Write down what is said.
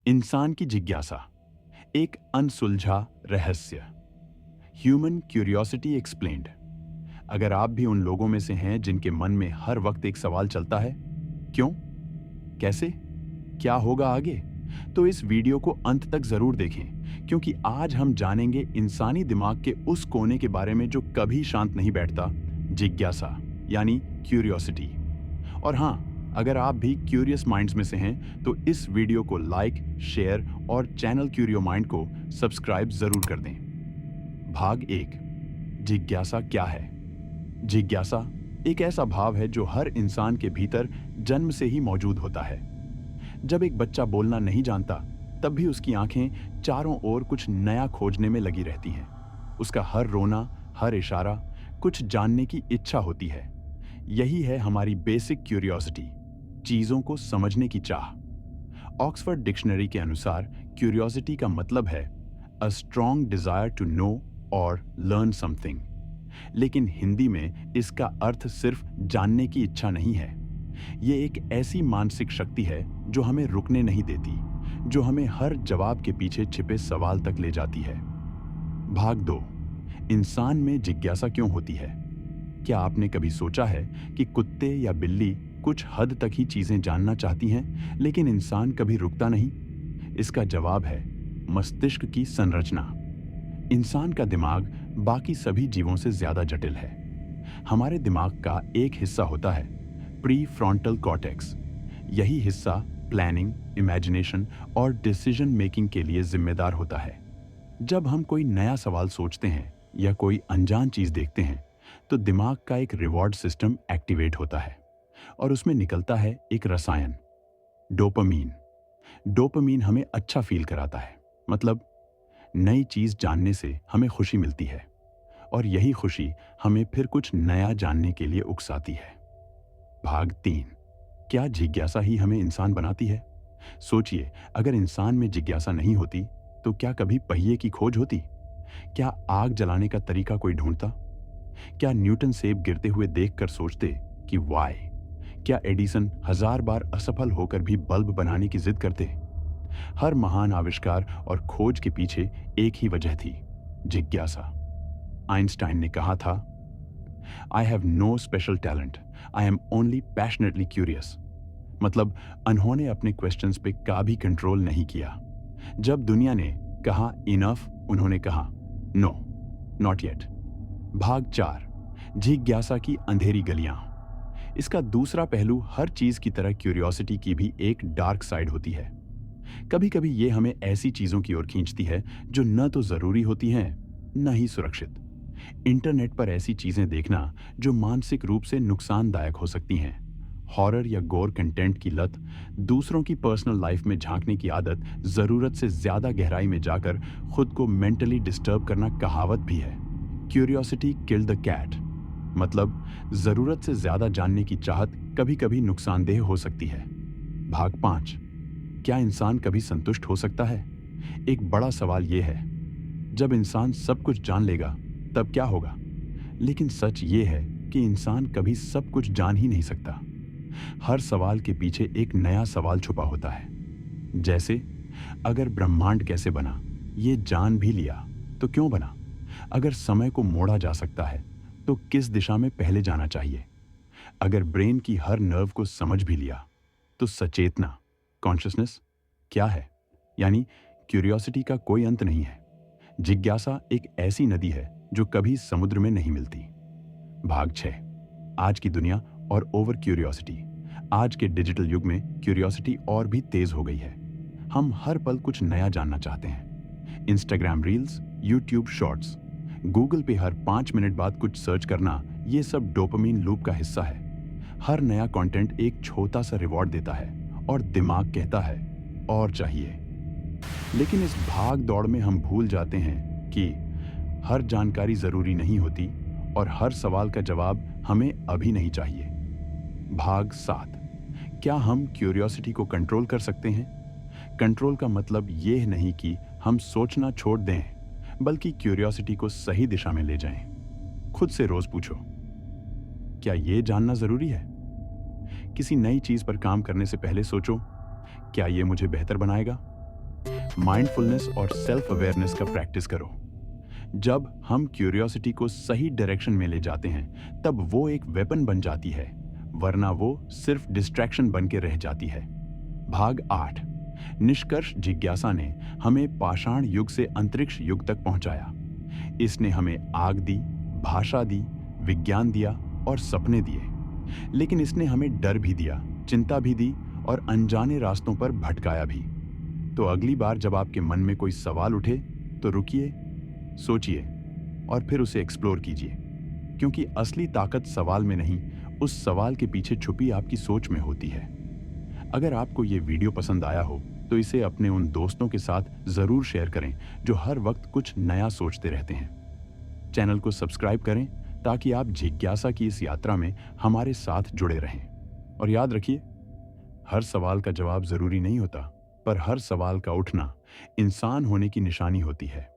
इंसान की जिज्ञासा एक अनसुलझा रहस्य। Human curiosity explained. अगर आप भी उन लोगों में से हैं जिनके मन में हर वक्त एक सवाल चलता है, क्यों, कैसे, क्या होगा आगे, तो इस वीडियो को अंत तक जरूर देखें, क्योंकि आज हम जानेंगे इंसानी दिमाग के उस कोने के बारे में जो कभी शांत नहीं बैठता, जिज्ञासा यानी क्यूरियोसिटी। और हाँ, अगर आप भी क्यूरियस माइंड्स में से हैं तो इस वीडियो को लाइक, शेयर और चैनल क्यूरियो माइंड को सब्सक्राइब जरूर कर दें। भाग एक, जिज्ञासा क्या है। जिज्ञासा एक ऐसा भाव है जो हर इंसान के भीतर जन्म से ही मौजूद होता है। जब एक बच्चा बोलना नहीं जानता, तब भी उसकी आंखें चारों ओर कुछ नया खोजने में लगी रहती हैं। उसका हर रोना, हर इशारा कुछ जानने की इच्छा होती है। यही है हमारी बेसिक क्यूरियोसिटी, चीजों को समझने की चाह। ऑक्सफोर्ड डिक्शनरी के अनुसार क्यूरियोसिटी का मतलब है a strong desire to know और लर्न समथिंग। लेकिन हिंदी में इसका अर्थ सिर्फ जानने की इच्छा नहीं है। ये एक ऐसी मानसिक शक्ति है जो हमें रुकने नहीं देती, जो हमें हर जवाब के पीछे छिपे सवाल तक ले जाती है। भाग दो, इंसान में जिज्ञासा क्यों होती है। क्या आपने कभी सोचा है कि कुत्ते या बिल्ली कुछ हद तक ही चीजें जानना चाहती हैं, लेकिन इंसान कभी रुकता नहीं? इसका जवाब है मस्तिष्क की संरचना। इंसान का दिमाग बाकी सभी जीवों से ज्यादा जटिल है। हमारे दिमाग का एक हिस्सा होता है प्री फ्रंटल कॉर्टेक्स। यही हिस्सा प्लानिंग, इमेजिनेशन और डिसीजन मेकिंग के लिए जिम्मेदार होता है। जब हम कोई नया सवाल सोचते हैं या कोई अनजान चीज देखते हैं, तो दिमाग का एक रिवॉर्ड सिस्टम एक्टिवेट होता है और उसमें निकलता है एक रसायन, डोपामीन। डोपामीन हमें अच्छा फील कराता है, मतलब नई चीज जानने से हमें खुशी मिलती है और यही खुशी हमें फिर कुछ नया जानने के लिए उकसाती है। भाग तीन, क्या जिज्ञासा ही हमें इंसान बनाती है? सोचिए, अगर इंसान में जिज्ञासा नहीं होती तो क्या कभी पहिए की खोज होती? क्या आग जलाने का तरीका कोई ढूंढता? क्या न्यूटन सेब गिरते हुए देखकर सोचते कि वाई? क्या एडिसन 1000 बार असफल होकर भी बल्ब बनाने की जिद करते? हर महान आविष्कार और खोज के पीछे एक ही वजह थी, जिज्ञासा। आइंस्टाइन ने कहा था, I have no special talent, I am only passionately curious. मतलब उन्होंने अपने क्वेश्चंस पे कभी कंट्रोल नहीं किया। जब दुनिया ने कहा इनफ, उन्होंने कहा नो, नॉट येट। भाग चार, जिज्ञासा की अंधेरी गलियां। इसका दूसरा पहलू हर चीज की तरह क्यूरियोसिटी की भी एक डार्क साइड होती है। कभी कभी ये हमें ऐसी चीजों की ओर खींचती है जो न तो जरूरी होती हैं, न ही सुरक्षित। इंटरनेट पर ऐसी चीजें देखना जो मानसिक रूप से नुकसानदायक हो सकती हैं, हॉरर या गोर कंटेंट की लत, दूसरों की पर्सनल लाइफ में झांकने की आदत, जरूरत से ज्यादा गहराई में जाकर खुद को मेंटली डिस्टर्ब करना कहावत भी है, क्यूरियोसिटी किल्ड द कैट। मतलब जरूरत से ज्यादा जानने की चाहत कभी कभी नुकसानदेह हो सकती है। भाग पांच, क्या इंसान कभी संतुष्ट हो सकता है? एक बड़ा सवाल यह है, जब इंसान सब कुछ जान लेगा तब क्या होगा? लेकिन सच ये है कि इंसान कभी सब कुछ जान ही नहीं सकता। हर सवाल के पीछे एक नया सवाल छुपा होता है। जैसे, अगर ब्रह्मांड कैसे बना, ये जान भी लिया तो क्यों बना? अगर समय को मोड़ा जा सकता है तो किस दिशा में पहले जाना चाहिए? अगर ब्रेन की हर नर्व को समझ भी लिया तो सचेतना, कॉन्शियसनेस क्या है? यानी क्यूरियोसिटी का कोई अंत नहीं है। जिज्ञासा एक ऐसी नदी है जो कभी समुद्र में नहीं मिलती। भाग 6, आज की दुनिया और ओवर क्यूरियोसिटी। आज के डिजिटल युग में क्यूरियोसिटी और भी तेज हो गई है। हम हर पल कुछ नया जानना चाहते हैं। Instagram reels, YouTube shorts, Google पे हर 5 मिनट बाद कुछ सर्च करना, ये सब डोपामीन लूप का हिस्सा है। हर नया कंटेंट एक छोटा सा रिवॉर्ड देता है और दिमाग कहता है और चाहिए। लेकिन इस भाग दौड़ में हम भूल जाते हैं कि हर जानकारी जरूरी नहीं होती और हर सवाल का जवाब हमें अभी नहीं चाहिए। भाग 7, क्या हम क्यूरियोसिटी को कंट्रोल कर सकते हैं? कंट्रोल का मतलब यह नहीं कि हम सोचना छोड़ दें, बल्कि क्यूरियोसिटी को सही दिशा में ले जाएं। खुद से रोज पूछो, क्या यह जानना जरूरी है? किसी नई चीज पर काम करने से पहले सोचो, क्या यह मुझे बेहतर बनाएगा? माइंडफुलनेस और सेल्फ अवेयरनेस का प्रैक्टिस करो। जब हम क्यूरियोसिटी को सही डायरेक्शन में ले जाते हैं तब वो एक वेपन बन जाती है, वरना वो सिर्फ डिस्ट्रैक्शन बन के रह जाती है। भाग 8। निष्कर्ष जिज्ञासा ने हमें पाषाण युग से अंतरिक्ष युग तक पहुंचाया। इसने हमें आग दी, भाषा दी, विज्ञान दिया और सपने दिए। लेकिन इसने हमें डर भी दिया, चिंता भी दी और अनजाने रास्तों पर भटकाया भी। तो अगली बार जब आपके मन में कोई सवाल उठे तो रुकिए, सोचिए और फिर उसे एक्सप्लोर कीजिए, क्योंकि असली ताकत सवाल में नहीं, उस सवाल के पीछे छुपी आपकी सोच में होती है। अगर आपको ये वीडियो पसंद आया हो तो इसे अपने उन दोस्तों के साथ जरूर शेयर करें जो हर वक्त कुछ नया सोचते रहते हैं। चैनल को सब्सक्राइब करें ताकि आप जिज्ञासा की इस यात्रा में हमारे साथ जुड़े रहें। और याद रखिए, हर सवाल का जवाब जरूरी नहीं होता, पर हर सवाल का उठना इंसान होने की निशानी होती है।